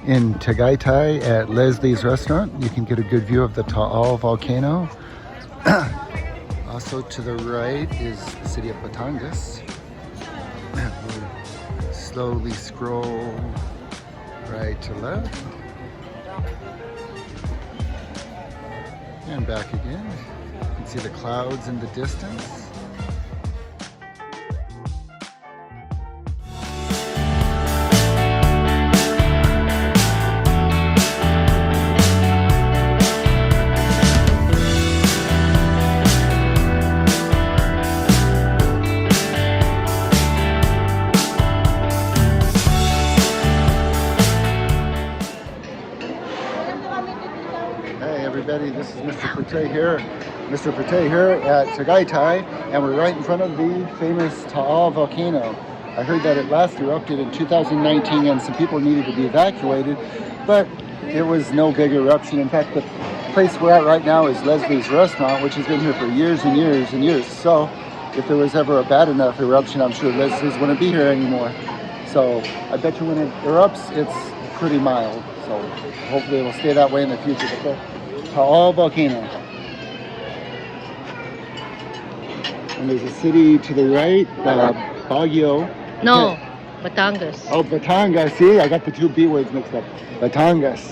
in Tagaytay at Leslie's restaurant. You can get a good view of the Taal volcano. Also to the right is the city of Batangas. We'll slowly scroll right to left and back again. You can see the clouds in the distance. Everybody, this is Mr. Puti here. Mr. Puti here at Tagaytay, and we're right in front of the famous Taal volcano. I heard that it last erupted in 2019 and some people needed to be evacuated, but it was no big eruption. In fact, the place we're at right now is Leslie's restaurant, which has been here for years and years and years. So if there was ever a bad enough eruption, I'm sure Leslie's wouldn't be here anymore. So I bet you when it erupts, it's pretty mild. So hopefully it will stay that way in the future. But Taal volcano. And there's a city to the right, Baguio. No, Batangas. Oh, Batangas. See, I got the two B words mixed up. Batangas,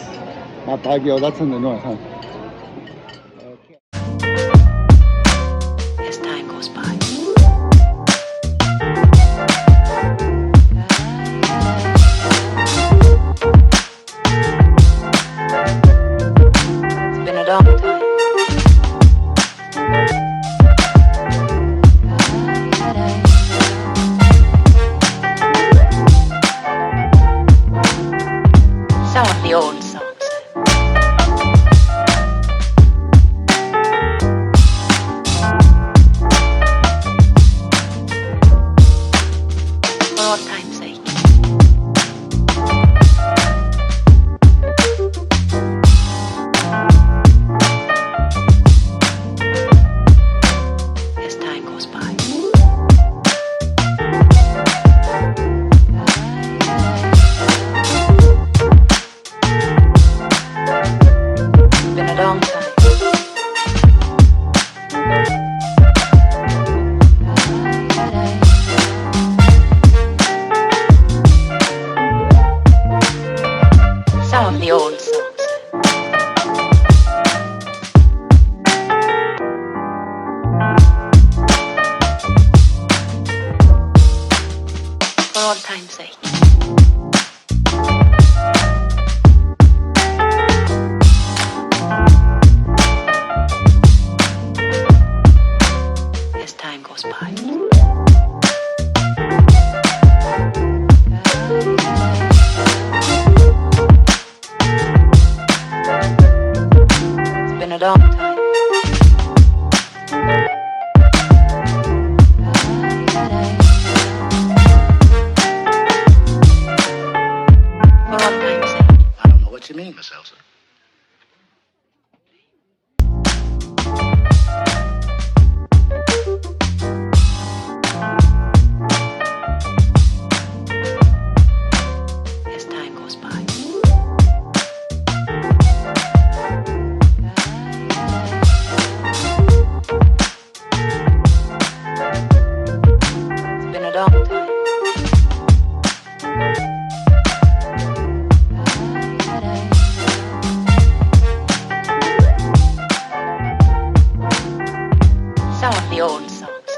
not Baguio. That's in the north, huh? Okay. As time goes by. Some of the old songs. For old time's sake. As time goes by. Some of the old songs. For old time's sake. As time goes by. A long time. For old time's sake. I don't know what you mean, Miss Elsa. As time goes by. Long time. Some of the old songs.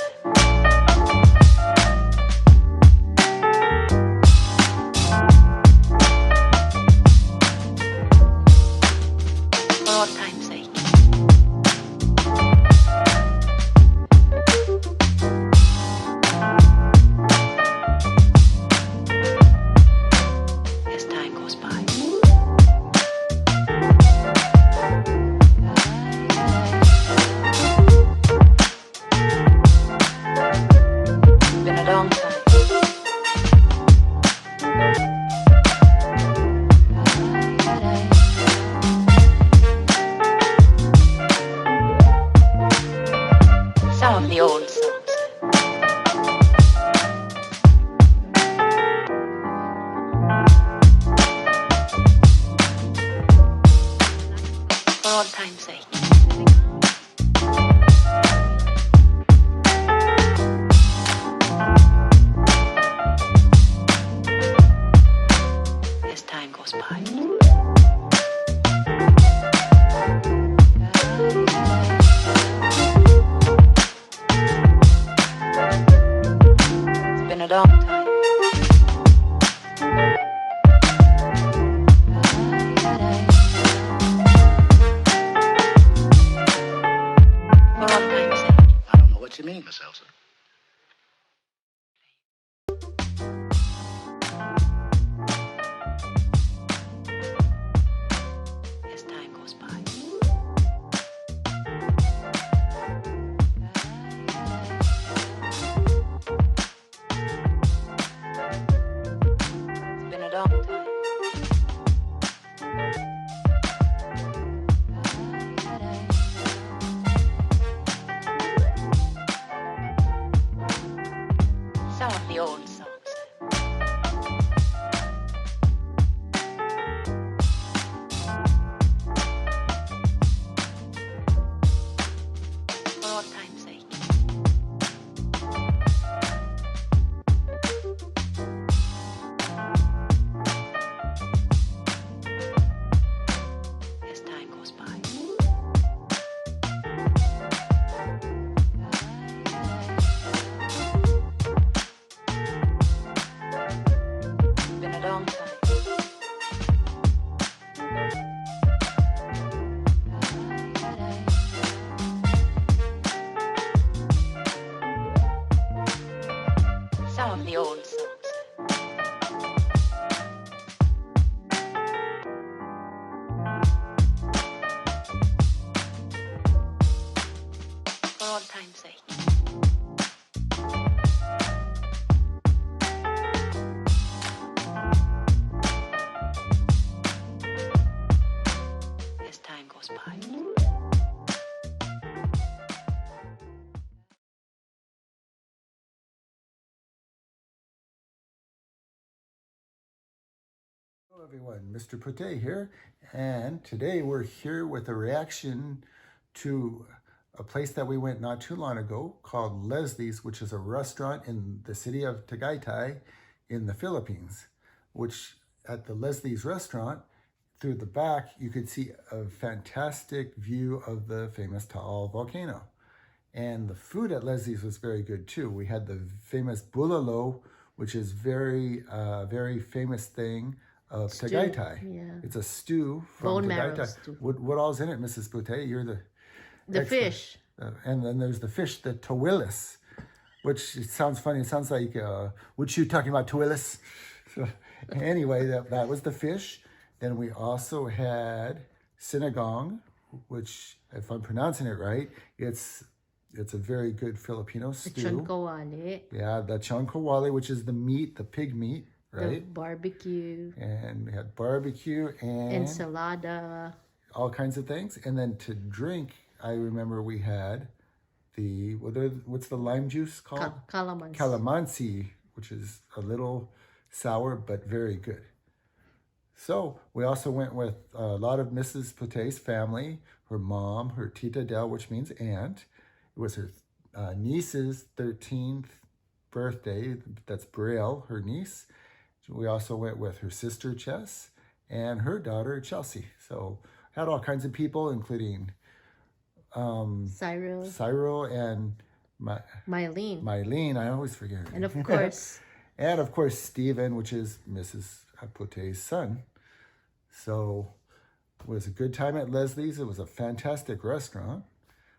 Hello everyone, Mr. Puti here, and today we're here with a reaction to a place that we went not too long ago called Leslie's, which is a restaurant in the city of Tagaytay in the Philippines, which at the Leslie's restaurant, through the back, you could see a fantastic view of the famous Taal volcano. And the food at Leslie's was very good too. We had the famous bulalo, which is very famous thing of Stew, Tagaytay. yeah. It's a stew from Bone marrow Tagaytay. stew. What all's in it, Mrs. Puti? You're the expert. Fish. And then there's the fish, the tawillis, which it sounds funny. It sounds like, what you talking about, tawillis? So anyway, that was the fish. Then we also had sinigang, which, if I'm pronouncing it right, it's a very good Filipino The stew. chonkawali. Yeah, the chankawali, which is the meat, the pig meat, The right? barbecue. And we had barbecue and Ensalada. all kinds of things. And then to drink, I remember we had what's the lime juice called? Calamansi. Calamansi, which is a little sour but very good. So we also went with a lot of Mrs. Puti's family, her mom, her Tita Del, which means aunt. It was her niece's 13th birthday. That's Braille, her niece. We also went with her sister, Chess, and her daughter, Chelsea. So had all kinds of people, including Cyril and Mylene. I always forget her And name. of course, And of course, Stephen, which is Mrs. Pute's son. So it was a good time at Leslie's. It was a fantastic restaurant.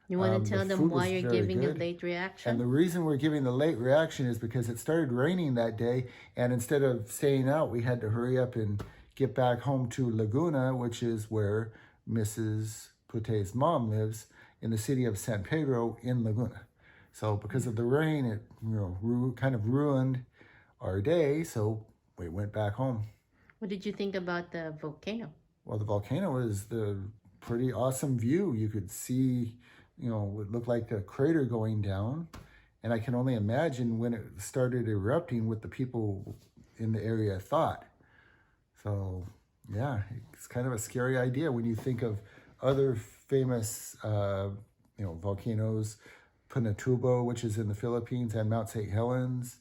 you want to the tell them food why was you're very giving good. a late reaction? And the reason we're giving the late reaction is because it started raining that day. And instead of staying out, we had to hurry up and get back home to Laguna, which is where Mrs. Pute's mom lives, in the city of San Pedro in Laguna. So because of the rain, it kind of ruined our day. So we went back home. What did you think about the volcano? Well, the volcano was the pretty awesome view. You could see, it looked like a crater going down. And I can only imagine when it started erupting what the people in the area thought. So, yeah, it's kind of a scary idea when you think of other famous, volcanoes, Pinatubo, which is in the Philippines, and Mount St. Helens.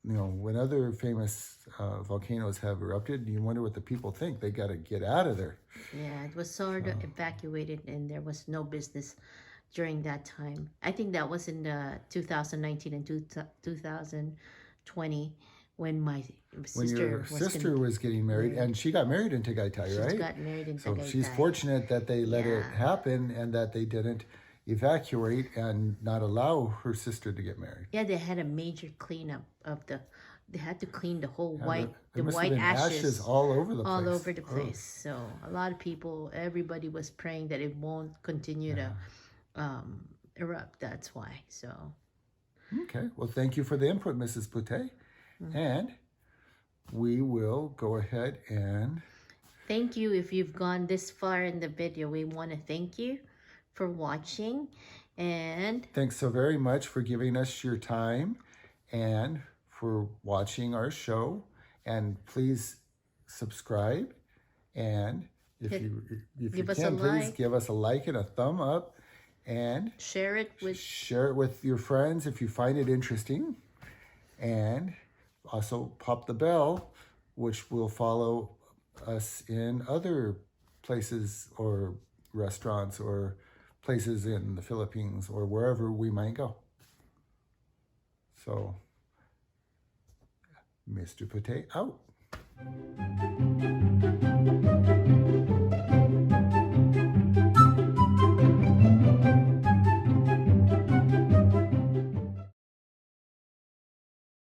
When other famous volcanoes have erupted, you wonder what the people think. They got to get out of there. Yeah, it was sort of evacuated and there was no business during that time. I think that was in 2019 and 2020 when my When your sister was getting married, and she got married in Tagaytay, right? She got married in So Tagaytay. she's fortunate that they let it Yeah. happen and that they didn't evacuate and not allow her sister to get married. Yeah, they had a major cleanup of they had to clean the whole There the must have white been ashes all over the place. all over the Oh. place. So a lot of people, everybody was praying that it won't continue to erupt. That's why. So Okay. Well, thank you for the input, Mrs. Puti. And we will go ahead and thank you if you've gone this far in the video. We want to thank you for watching, and thanks so very much for giving us your time and for watching our show. And please subscribe. And if you give us a can, please like. give us a like and a thumb up. And share it with your friends if you find it interesting. And also pop the bell, which will follow us in other places or restaurants or places in the Philippines or wherever we might go. So, Mr. Puti out.